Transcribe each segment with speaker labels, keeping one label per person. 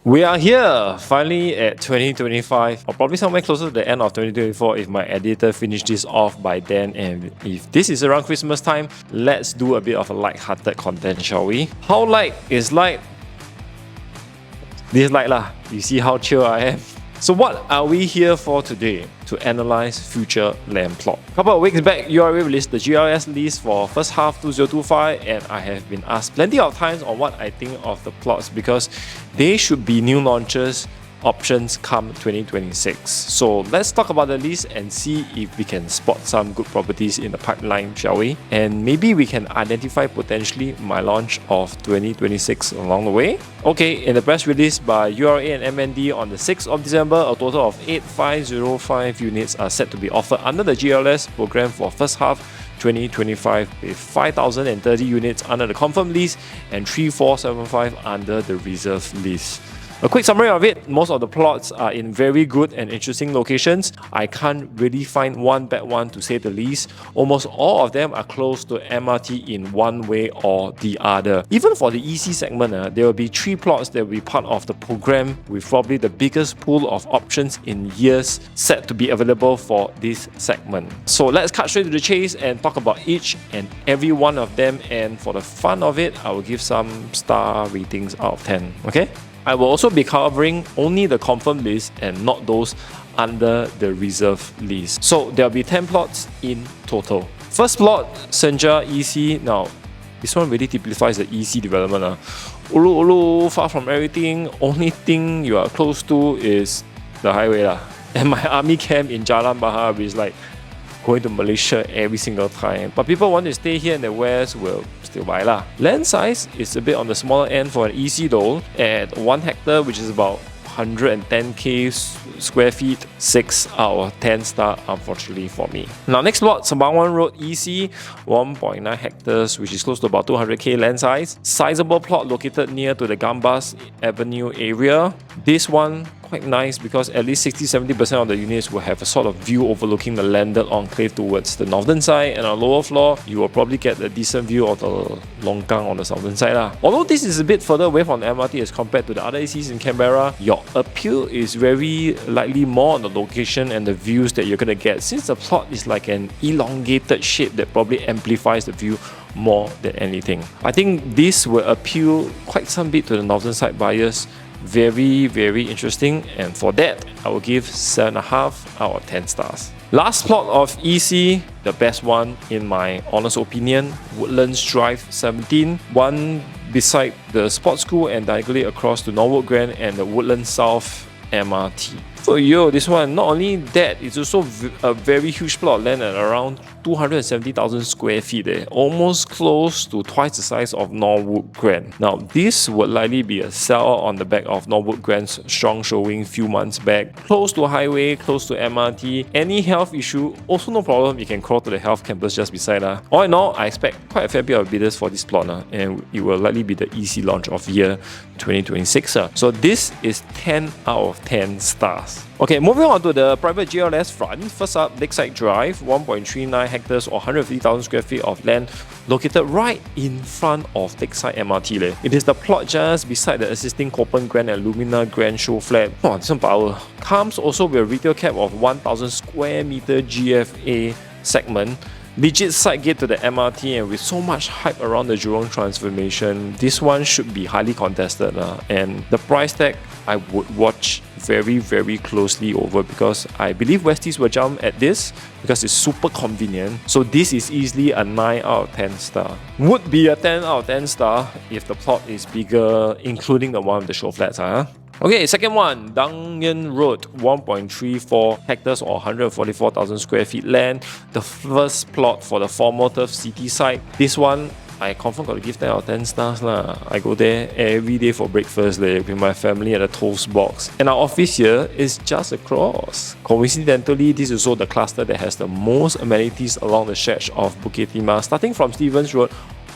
Speaker 1: We are here, finally at 2025, or probably somewhere closer to the end of 2024 if my editor finished this off by then, and if this is around Christmas time, let's do a bit of a light-hearted content, shall we? How light is light? This light lah. You see how chill I am? So what are we here for today? To analyze future land plot. A couple of weeks back, URA released the GLS list for first half 2025, and I have been asked plenty of times on what I think of the plots because they should be new launches options come 2026. So let's talk about the list and see if we can spot some good properties in the pipeline, shall we? And maybe we can identify potentially my launch of 2026 along the way. Okay, in the press release by URA and MND on the 6th of December, a total of 8505 units are set to be offered under the GLS program for first half 2025, with 5,030 units under the confirmed list and 3475 under the reserve list. A quick summary of it, most of the plots are in very good and interesting locations. I can't really find one bad one to say the least. Almost all of them are close to MRT in one way or the other. Even for the EC segment, there will be 3 plots that will be part of the program with probably the biggest pool of options in years set to be available for this segment. So let's cut straight to the chase and talk about each and every one of them, and for the fun of it, I will give some star ratings out of 10, okay? I will also be covering only the confirmed list and not those under the reserve list. So there will be 10 plots in total. First plot, Senja EC. Now, this one really typifies the EC development. Ulu, far from everything. Only thing you are close to is the highway. And my army camp in Jalan Bahar is like going to Malaysia every single time. But people want to stay here in the west will still buy lah. Land size is a bit on the smaller end for an EC though, at 1 hectare, which is about 110k square feet. 6 out of 10 star, unfortunately for me. Now next plot, Sembawang Road EC, 1.9 hectares, which is close to about 200k land size. Sizable plot located near to the Gambas Avenue area. This one quite nice because at least 60-70% of the units will have a sort of view overlooking the landed enclave towards the northern side, and on the lower floor you will probably get a decent view of the longkang on the southern side lah. Although this is a bit further away from the MRT as compared to the other ACs in Canberra, your appeal is very likely more on the location and the views that you're gonna get, since the plot is like an elongated shape that probably amplifies the view more than anything. I think this will appeal quite some bit to the northern side buyers. Very, very interesting, and for that I will give 7.5 out of 10 stars. Last plot of EC, the best one in my honest opinion, Woodlands Drive 17, one beside the sports school and diagonally across to Norwood Grand and the Woodlands South MRT. For you, this one, not only that, it's also a very huge plot of land at around 270,000 square feet, almost close to twice the size of Norwood Grand. Now, this would likely be a sell on the back of Norwood Grand's strong showing few months back. Close to highway, close to MRT. Any health issue, also no problem, you can crawl to the health campus just beside. All in all, I expect quite a fair bit of bidders for this plot, and it will likely be the EC launch of year 2026. So this is 10 out of 10 stars. Okay, moving on to the private GLS front. First up, Lakeside Drive, 1.39 hectares or 150,000 square feet of land located right in front of Lakeside MRT. It is the plot just beside the existing Copen Grand and Lumina Grand show flat. Oh, this one power. Comes also with a retail cap of 1,000 square meter GFA segment. Legit side gate to the MRT, and with so much hype around the Jurong transformation, this one should be highly contested. And the price tag, I would watch very, very closely over, because I believe Westies will jump at this because it's super convenient. So this is easily a 9 out of 10 star. Would be a 10 out of 10 star if the plot is bigger, including the one with the show flats. Okay, second one, Dangyan Road, 1.34 hectares or 144,000 square feet land. The first plot for the former Turf City site. This one, I confirm got to give 10 out of 10 stars lah. I go there every day for breakfast with my family at the toast box. And our office here is just across. Coincidentally, this is also the cluster that has the most amenities along the stretch of Bukit Timah, starting from Stevens Road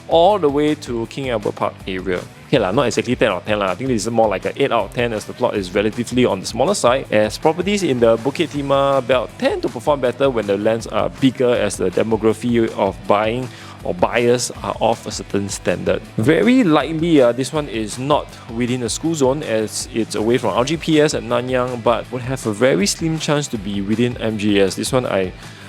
Speaker 1: all the way to King Albert Park area. Okay lah, not exactly 10 out of 10 lah. I think this is more like an 8 out of 10 as the plot is relatively on the smaller side, as properties in the Bukit Timah belt tend to perform better when the lands are bigger, as the demography of buying or buyers are of a certain standard. Very likely this one is not within the school zone, as it's away from RGPS at Nanyang, but would have a very slim chance to be within MGS. This one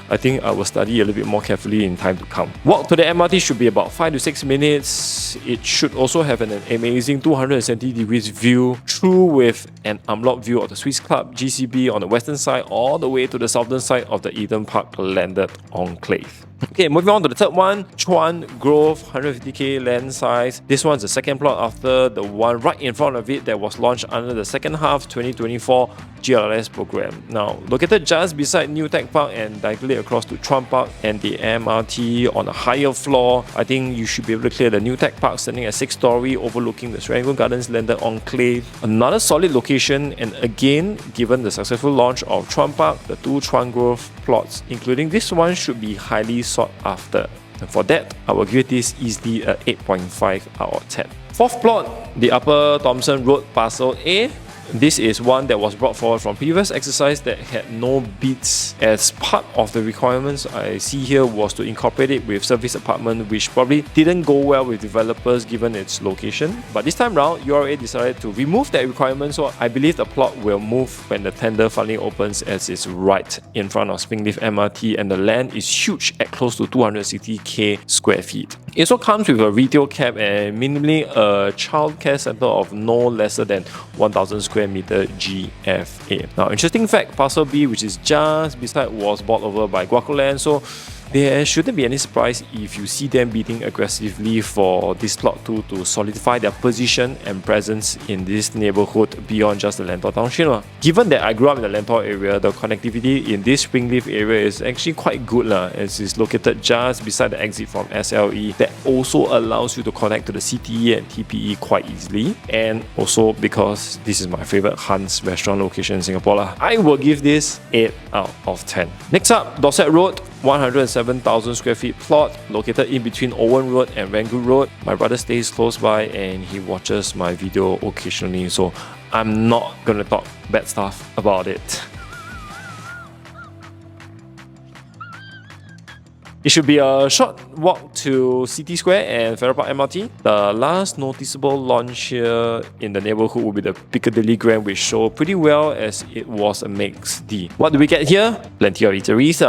Speaker 1: I think I will study a little bit more carefully in time to come. Walk to the MRT should be about 5 to 6 minutes. It should also have an amazing 270 degrees view, through with an unblocked view of the Swiss Club GCB on the western side all the way to the southern side of the Eden Park landed enclave. Okay, moving on to the third one, Chuan Grove, 150k land size. This one's the second plot after the one right in front of it that was launched under the second half 2024 GLS program. Now, located just beside New Tech Park and diagonally across to Chuan Park and the MRT on a higher floor, I think you should be able to clear the New Tech Park standing at 6-story overlooking the Serangoon Gardens landed enclave. Another solid location, and again, given the successful launch of Chuan Park, the two Chuan Grove plots, including this one, should be highly sought after. And for that, I will give this easily a 8.5 out of 10. Fourth plot, the Upper Thomson Road Parcel A. This is one that was brought forward from previous exercise that had no bids, as part of the requirements I see here was to incorporate it with service apartment, which probably didn't go well with developers given its location. But this time round, URA decided to remove that requirement, so I believe the plot will move when the tender finally opens, as it's right in front of Springleaf MRT and the land is huge at close to 260k square feet. It also comes with a retail cap and minimally a childcare center of no lesser than 1,000 square meter GFA. Now, interesting fact, Parcel B, which is just beside, was bought over by Guacoland, so there shouldn't be any surprise if you see them bidding aggressively for this plot too, to solidify their position and presence in this neighborhood beyond just the Lentor Township. Given that I grew up in the Lentor area, the connectivity in this Springleaf area is actually quite good, as it's located just beside the exit from SLE. That also allows you to connect to the CTE and TPE quite easily, and also because this is my favorite Hans restaurant location in Singapore, I will give this 8 out of 10. Next up, Dorset Road, 107,000 square feet plot located in between Owen Road and Rangoon Road. My brother stays close by and he watches my video occasionally, so I'm not gonna talk bad stuff about it. It should be a short walk to City Square and Farrer Park MRT. The last noticeable launch here in the neighborhood will be the Piccadilly Grand, which showed pretty well as it was a mix D. What do we get here? Plenty of eateries.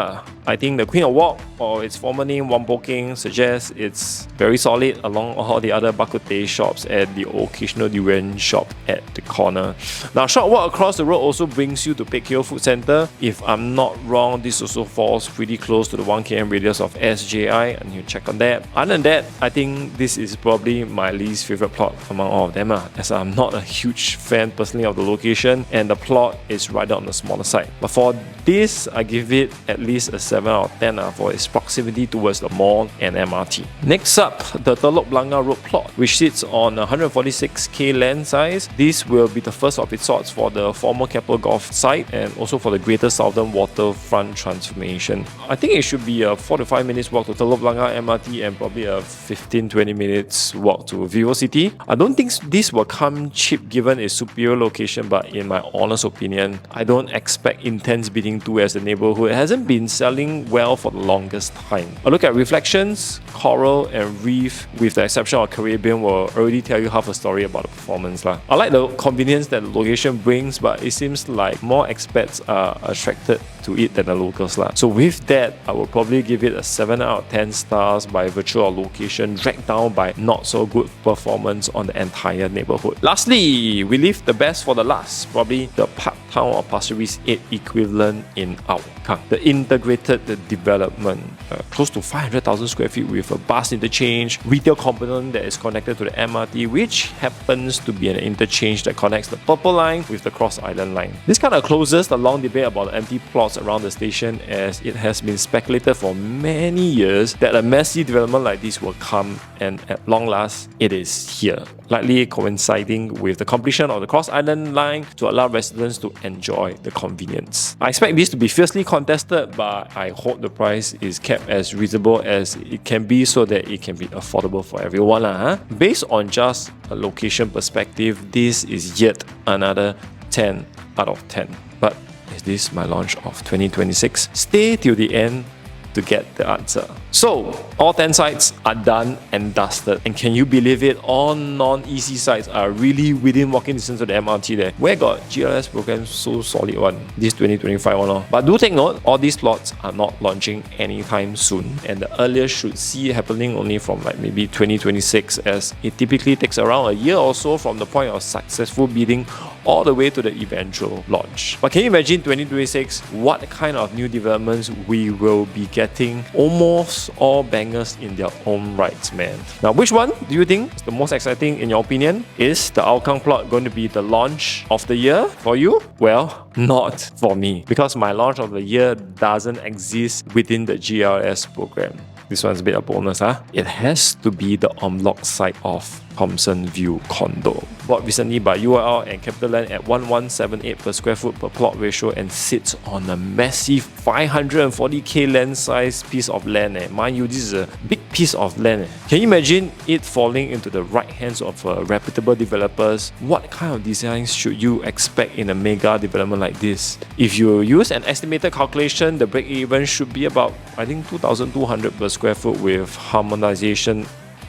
Speaker 1: I think the Queen of Walk, or its former name Wampoking, suggests it's very solid along all the other bak kut teh shops and the occasional durian shop at the corner. Now, a short walk across the road also brings you to Pek Kio Food Centre. If I'm not wrong, this also falls pretty close to the 1 km radius of SJI, and you check on that. Other than that, I think this is probably my least favorite plot among all of them, as I'm not a huge fan personally of the location and the plot is rather on the smaller side. But for this, I give it at least a 7 out of 10 for its proximity towards the mall and MRT. Next up, the Telok Blangah Road plot, which sits on 146k land size. This will be the first of its sorts for the former Keppel Golf site and also for the Greater Southern Waterfront transformation. I think it should be a 4 to 5 minutes walk to Telok Blangah MRT and probably a 15-20 minutes walk to VivoCity. I don't think this will come cheap given its superior location, but in my honest opinion, I don't expect intense bidding too, as the neighborhood hasn't been selling well for the longest time. A look at Reflections, Coral and Reef, with the exception of Caribbean, will already tell you half a story about the performance. I like the convenience that the location brings, but it seems like more expats are attracted to it than the locals. So with that, I will probably give it a 7 out of 10 stars by virtue of location dragged down by not so good performance on the entire neighborhood. Lastly, we leave the best for the last, probably the Park Town or Pasir Ris 8 equivalent in Hougang. The integrated development, close to 500,000 square feet with a bus interchange, retail component that is connected to the MRT, which happens to be an interchange that connects the Purple Line with the Cross Island Line. This kind of closes the long debate about the empty plots around the station, as it has been speculated for many years that a messy development like this will come, and at long last, it is here, likely coinciding with the completion of the Cross Island Line to allow residents to enjoy the convenience. I expect this to be fiercely contested, but I hope the price is kept as reasonable as it can be so that it can be affordable for everyone. Based on just a location perspective, this is yet another 10 out of 10. But is this my launch of 2026? Stay till the end to get the answer. So, all 10 sites are done and dusted. And can you believe it? All non-EC sites are really within walking distance of the MRT there. Where got GLS programs so solid one? This 2025 one. But do take note, all these plots are not launching anytime soon. And the earliest should see happening only from like maybe 2026, as it typically takes around a year or so from the point of successful bidding all the way to the eventual launch. But can you imagine 2026, what kind of new developments we will be getting? Almost all bangers in their own rights, man. Now, which one do you think is the most exciting in your opinion? Is the Hougang plot going to be the launch of the year for you? Well, not for me, because my launch of the year doesn't exist within the GLS program. This one's a bit of bonus, It has to be the en bloc site of THOMSON View condo. Bought recently by URL and CapitaLand at 1178 per square foot per plot ratio and sits on a massive 540k land size piece of land. Mind you, this is a big piece of land. Can you imagine it falling into the right hands of reputable developers? What kind of designs should you expect in a mega development like this? If you use an estimated calculation, the break-even should be about, I think, 2,200 per square foot with harmonization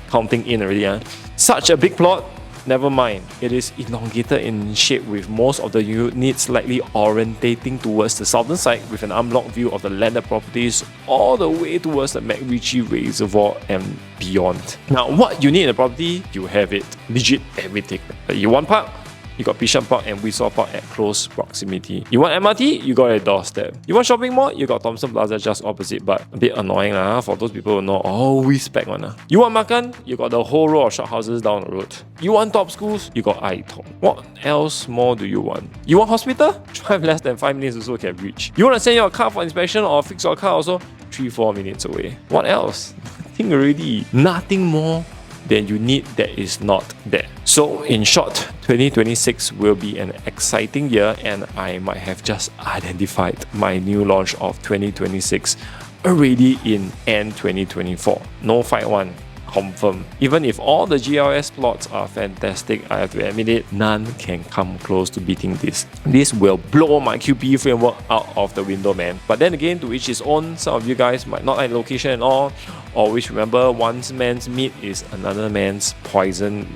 Speaker 1: counting in already. Such a big plot, never mind. It is elongated in shape with most of the units likely orientating towards the southern side with an unblocked view of the landed properties all the way towards the MacRitchie Reservoir and beyond. Now, what you need in a property, you have it. Legit everything. You want park? You got Bishan Park and Wissaw Park at close proximity. You want MRT? You got a doorstep. You want shopping mall? You got Thomson Plaza just opposite, but a bit annoying for those people who know always spec one. You want makan? You got the whole row of shophouses down the road. You want top schools? You got Aitong. What else more do you want? You want hospital? Drive less than 5 minutes also can reach. You want to send your car for inspection or fix your car also? 3-4 minutes away. What else? Nothing already. Nothing more than you need that is not there. So in short, 2026 will be an exciting year, and I might have just identified my new launch of 2026 already in end 2024. No fight one. Confirm. Even if all the GLS plots are fantastic, I have to admit it, none can come close to beating this. This will blow my QPE framework out of the window, man. But then again, to each his own. Some of you guys might not like location at all. Always remember, one man's meat is another man's poison.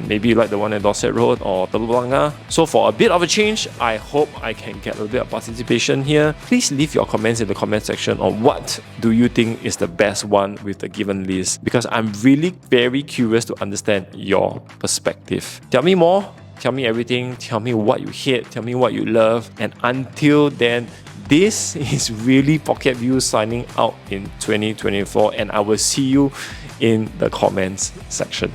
Speaker 1: Maybe you like the one at Dorset Road or Teluk Blangah. So for a bit of a change, I hope I can get a little bit of participation here. Please leave your comments in the comment section on what do you think is the best one with the given list, because I'm really very curious to understand your perspective. Tell me more, tell me everything, tell me what you hate, tell me what you love, and until then, this is really Pocket View signing out in 2024, and I will see you in the comments section.